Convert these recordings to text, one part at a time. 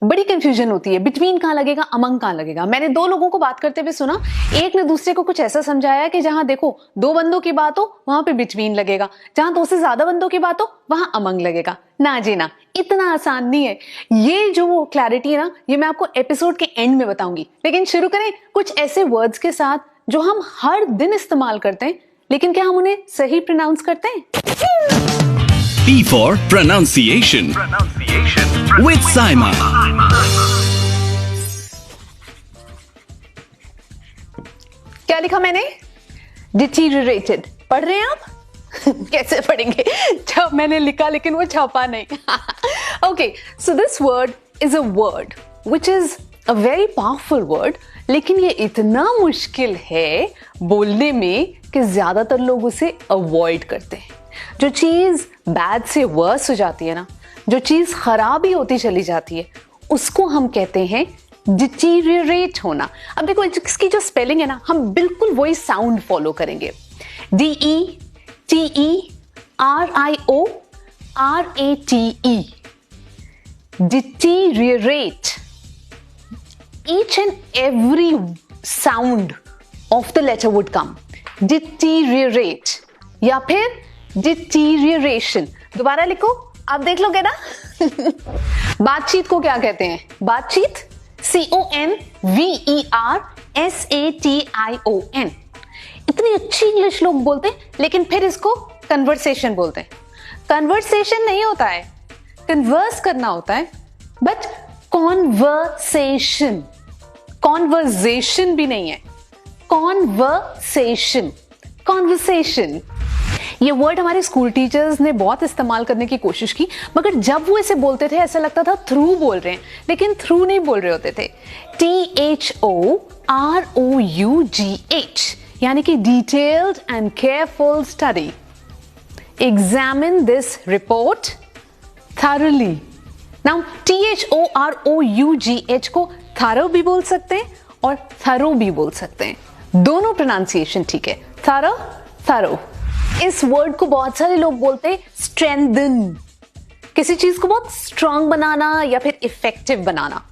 बड़ी कंफ्यूजन होती है, बिटवीन कहाँ लगेगा, अमंग कहाँ लगेगा। मैंने दो लोगों को बात करते हुए सुना, एक ने दूसरे को कुछ ऐसा समझाया कि जहां देखो दो बंदों की बात हो वहां पे बिटवीन लगेगा, जहां दो से ज्यादा बंदों की बात हो वहां अमंग लगेगा। ना जी ना, इतना आसान नहीं है। ये जो क्लैरिटी है ना, ये मैं आपको एपिसोड के एंड में बताऊंगी। लेकिन शुरू करें कुछ ऐसे वर्ड्स के साथ जो हम हर दिन इस्तेमाल करते हैं, लेकिन क्या हम उन्हें सही प्रोनाउंस करते हैं? P for pronunciation. With Saima. क्या लिखा मैंने? Deteriorated। पढ़ रहे हैं आप? कैसे पढ़ेंगे जब मैंने लिखा लेकिन वो छापा नहीं। Okay, so this word is a word which is a very powerful word, लेकिन ये इतना मुश्किल है बोलने में कि ज्यादातर लोग उसे अवॉइड करते हैं। जो चीज बैड से वर्स हो जाती है ना, जो चीज खराब ही होती चली जाती है, उसको हम कहते हैं डिटीरियरेट होना। अब देखो इसकी जो स्पेलिंग है ना, हम बिल्कुल वही साउंड फॉलो करेंगे। DETERIORATE, deteriorate. Each and every sound of the letter would come. Deteriorate या फिर deterioration। दोबारा लिखो, आप देख लोगे ना। बातचीत को क्या कहते हैं? बातचीत CONVERSATION। इतनी अच्छी इंग्लिश लोग बोलते हैं, लेकिन फिर इसको कन्वर्सेशन बोलते हैं। कन्वर्सेशन नहीं होता है, कन्वर्स करना होता है, बट कॉन्वर्सेशन। कॉन्वर्जेशन भी नहीं है, कॉन्वर्सेशन। कॉन्वर्सेशन ये वर्ड हमारे स्कूल टीचर्स ने बहुत इस्तेमाल करने की कोशिश की, मगर जब वो इसे बोलते थे ऐसा लगता था थ्रू बोल रहे हैं, लेकिन थ्रू नहीं बोल रहे होते थे। THOROUGH यानी कि detailed and careful study. Examine this report thoroughly। Now THOROUGH को थरो भी बोल सकते हैं और थरो भी बोल सकते हैं, दोनों प्रोनाउंसिएशन ठीक है। Thorough, thorough. इस वर्ड को बहुत सारे लोग बोलते हैं स्ट्रेंथन, किसी चीज को बहुत स्ट्रांग बनाना या फिर इफेक्टिव बनाना।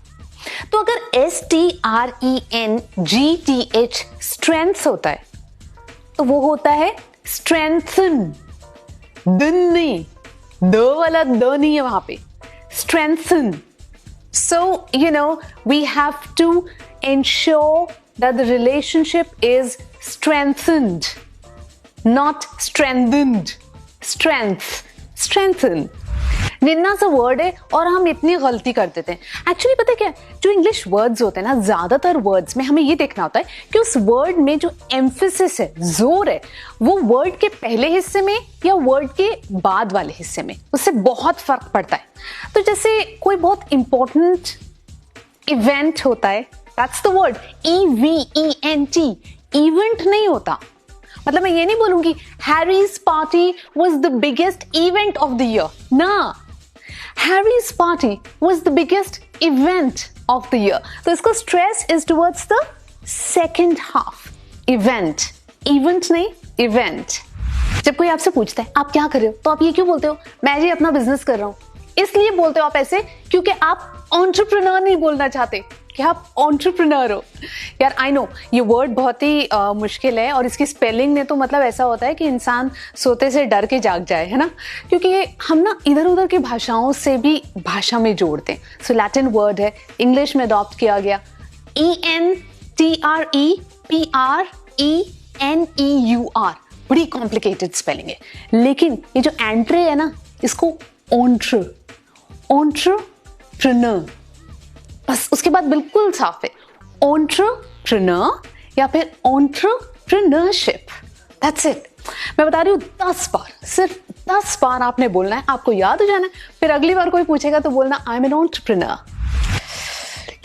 तो अगर STRENGTH स्ट्रेंथ होता है तो वो होता है स्ट्रेंथन। दिन नहीं, दो वाला दो नहीं है वहां पे, strengthen। So, we have to ensure that the relationship is strengthened, not strengthened। Strength, strengthen। निन्ना सा वर्ड है और हम इतनी गलती कर देते हैं। एक्चुअली पता है क्या, जो इंग्लिश वर्ड्स होते हैं ना, ज्यादातर वर्ड्स में हमें ये देखना होता है कि उस वर्ड में जो एम्फेसिस है, जोर है, वो वर्ड के पहले हिस्से में या वर्ड के बाद वाले हिस्से में, उससे बहुत फर्क पड़ता है। तो जैसे कोई बहुत इंपॉर्टेंट इवेंट होता है, that's the word EVENT। Event नहीं होता, मतलब मैं ये नहीं बोलूंगी Harry's party was the biggest event of the year ना, Harry's party was the biggest event of the year. तो इसको stress is towards the second half. Event, event नहीं, इवेंट। जब कोई आपसे पूछता है आप क्या कर रहे हो, तो आप ये क्यों बोलते हो? मैं जी अपना बिजनेस कर रहा हूं। इसलिए बोलते हो आप ऐसे क्योंकि आप एंटरप्रेन्योर नहीं बोलना चाहते कि आप एंटरप्रेन्योर हो। यार आई नो ये वर्ड बहुत ही मुश्किल है और इसकी स्पेलिंग में तो मतलब ऐसा होता है कि इंसान सोते से डर के जाग जाए, है ना, क्योंकि ये हम ना इधर उधर की भाषाओं से भी भाषा में जोड़ते हैं। सो लैटिन वर्ड है, इंग्लिश में अडॉप्ट किया गया। ENTREPRENEUR, बड़ी कॉम्प्लिकेटेड स्पेलिंग है, लेकिन ये जो एंट्रे है ना, इसको एंटरप्रेन्योर, बस उसके बाद बिल्कुल साफ है। एंटरप्रेन्योर या फिर एंटरप्रेन्योरशिप, दैट्स इट। मैं बता रही हूँ 10 बार, सिर्फ 10 बार आपने बोलना है, आपको याद हो जाना है। फिर अगली बार कोई पूछेगा तो बोलना आई एम एन एंटरप्रेन्योर।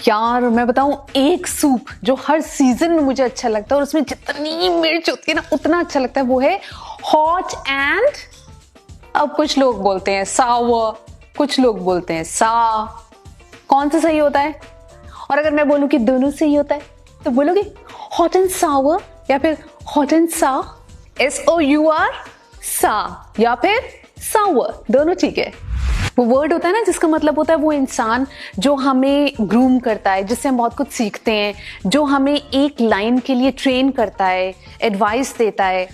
यार मैं बताऊं, एक सूप जो हर सीजन में मुझे अच्छा लगता है और उसमें जितनी मिर्च होती है ना उतना अच्छा लगता है, वो है हॉट एंड, अब कुछ लोग बोलते हैं सावर, कुछ लोग बोलते हैं सा। कौन सा सही होता है? और अगर मैं बोलूं कि दोनों सही होता है तो बोलोगे हॉट एंड सावर या फिर हॉट एंड सा, SOUR सा, या फिर सावर, दोनों ठीक है। वो वर्ड होता है ना जिसका मतलब होता है वो इंसान जो हमें ग्रूम करता है, जिससे हम बहुत कुछ सीखते हैं, जो हमें एक लाइन के लिए ट्रेन करता है, एडवाइस देता है।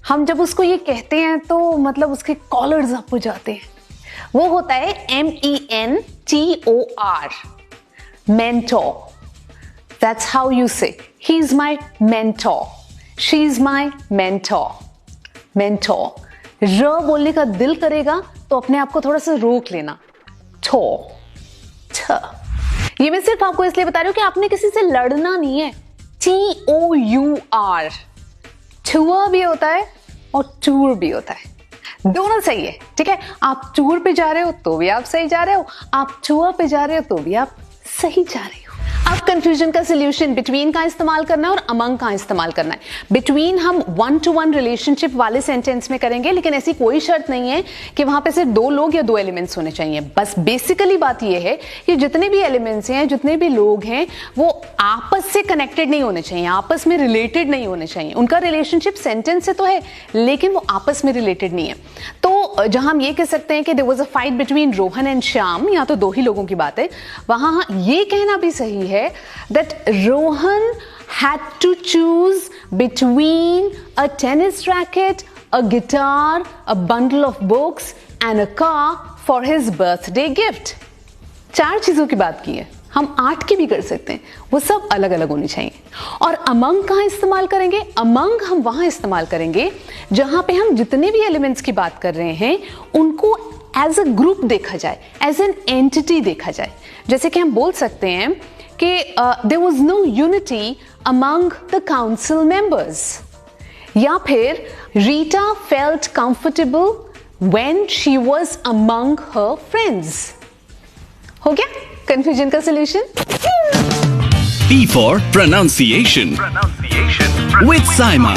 हम जब उसको ये कहते हैं तो मतलब उसके कॉलर्स अप हो जाते हैं। वो होता है MENTOR, mentor. That's how you say. He's my mentor. She's my mentor. Mentor. र बोलने का दिल करेगा तो अपने आप को थोड़ा सा रोक लेना। ठो, छ। ये मैं सिर्फ आपको इसलिए बता रही हूं कि आपने किसी से लड़ना नहीं है। TOUR। टूर भी होता है और टूर भी होता है, दोनों सही है, ठीक है। आप टूर पे जा रहे हो तो भी आप सही जा रहे हो, आप टूर पे जा रहे हो तो भी आप सही जा रहे हो। अब कंफ्यूजन का सोल्यूशन बिटवीन का इस्तेमाल करना है और अमंग का इस्तेमाल करना है। बिटवीन हम 1-to-1 रिलेशनशिप वाले सेंटेंस में करेंगे, लेकिन ऐसी कोई शर्त नहीं है कि वहां पे सिर्फ 2 लोग या 2 एलिमेंट्स होने चाहिए। बस बेसिकली बात यह है कि जितने भी एलिमेंट्स हैं, जितने भी लोग हैं, वो आपस से कनेक्टेड नहीं होने चाहिए, आपस में रिलेटेड नहीं होने चाहिए। उनका रिलेशनशिप सेंटेंस से तो है लेकिन वो आपस में रिलेटेड नहीं है। तो जहां हम ये कह सकते हैं कि there was a fight between Rohan and Shyam, या तो 2 ही लोगों की बात है, वहां ये कहना भी सही है that Rohan had to choose between a tennis racket, a guitar, a bundle of books and a car for his birthday gift. 4 चीजों की बात की है, हम 8 की भी कर सकते हैं, वो सब अलग अलग होनी चाहिए। और अमंग कहाँ इस्तेमाल करेंगे? अमंग हम वहां इस्तेमाल करेंगे जहां पे हम जितने भी एलिमेंट्स की बात कर रहे हैं उनको एज अ ग्रुप देखा जाए, एज एन एंटिटी देखा जाए। जैसे कि हम बोल सकते हैं कि there was no unity among the council members, या फिर Rita felt comfortable when she was among her friends। हो गया कंफ्यूजन का solution. P for pronunciation with Saima.